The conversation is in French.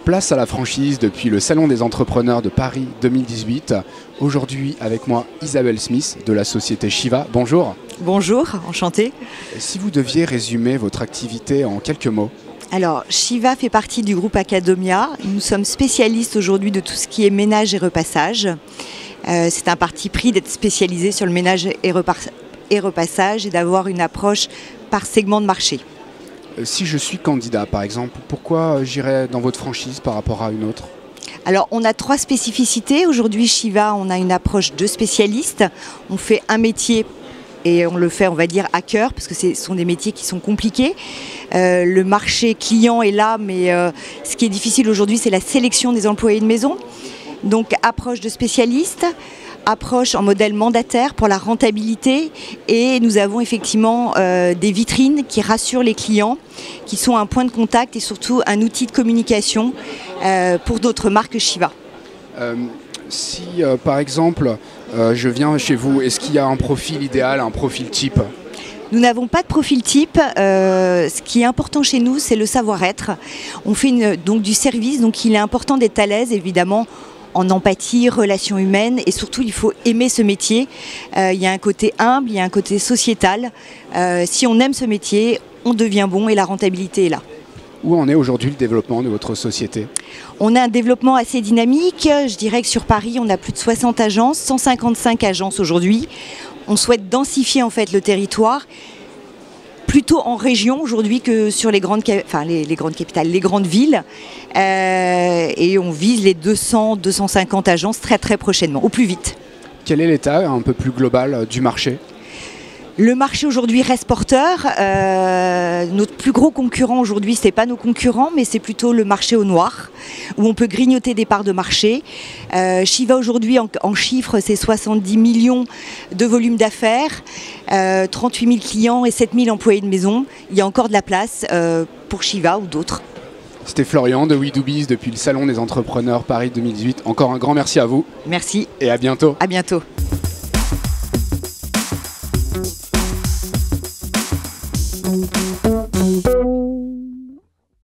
Place à la franchise depuis le Salon des entrepreneurs de Paris 2018. Aujourd'hui avec moi Isabelle Smith de la société Shiva. Bonjour. Bonjour, enchantée. Si vous deviez résumer votre activité en quelques mots. Alors, Shiva fait partie du groupe Acadomia. Nous sommes spécialistes aujourd'hui de tout ce qui est ménage et repassage. C'est un parti pris d'être spécialisé sur le ménage et repassage et d'avoir une approche par segment de marché. Si je suis candidat, par exemple, pourquoi j'irais dans votre franchise par rapport à une autre ? Alors, on a 3 spécificités. Aujourd'hui, Shiva, on a une approche de spécialiste. On fait un métier et on le fait, on va dire, à cœur, parce que ce sont des métiers qui sont compliqués. Le marché client est là, mais ce qui est difficile aujourd'hui, c'est la sélection des employés de maison. Donc, approche de spécialiste, approche en modèle mandataire pour la rentabilité, et nous avons effectivement des vitrines qui rassurent les clients, qui sont un point de contact et surtout un outil de communication pour d'autres marques Shiva. Si par exemple je viens chez vous, est-ce qu'il y a un profil idéal, un profil type ? Nous n'avons pas de profil type. Ce qui est important chez nous, c'est le savoir-être. On fait donc du service, donc il est important d'être à l'aise, évidemment, en empathie, relations humaines, et surtout il faut aimer ce métier. Il y a un côté humble, il y a un côté sociétal. Si on aime ce métier, on devient bon et la rentabilité est là. Où en est aujourd'hui le développement de votre société ? On a un développement assez dynamique. Je dirais que sur Paris, on a plus de 60 agences, 155 agences aujourd'hui. On souhaite densifier en fait le territoire, plutôt en région aujourd'hui que sur les grandes capitales, les grandes villes. Et on vise les 200-250 agences très très prochainement, au plus vite. Quel est l'état un peu plus global du marché ? Le marché aujourd'hui reste porteur. Notre plus gros concurrent aujourd'hui, ce n'est pas nos concurrents, mais c'est plutôt le marché au noir, où on peut grignoter des parts de marché. Shiva aujourd'hui, en chiffres, c'est 70 millions de volume d'affaires, 38 000 clients et 7 000 employés de maison. Il y a encore de la place pour Shiva ou d'autres. C'était Florian de WeDoBiz depuis le Salon des entrepreneurs Paris 2018. Encore un grand merci à vous. Merci. Et à bientôt. À bientôt.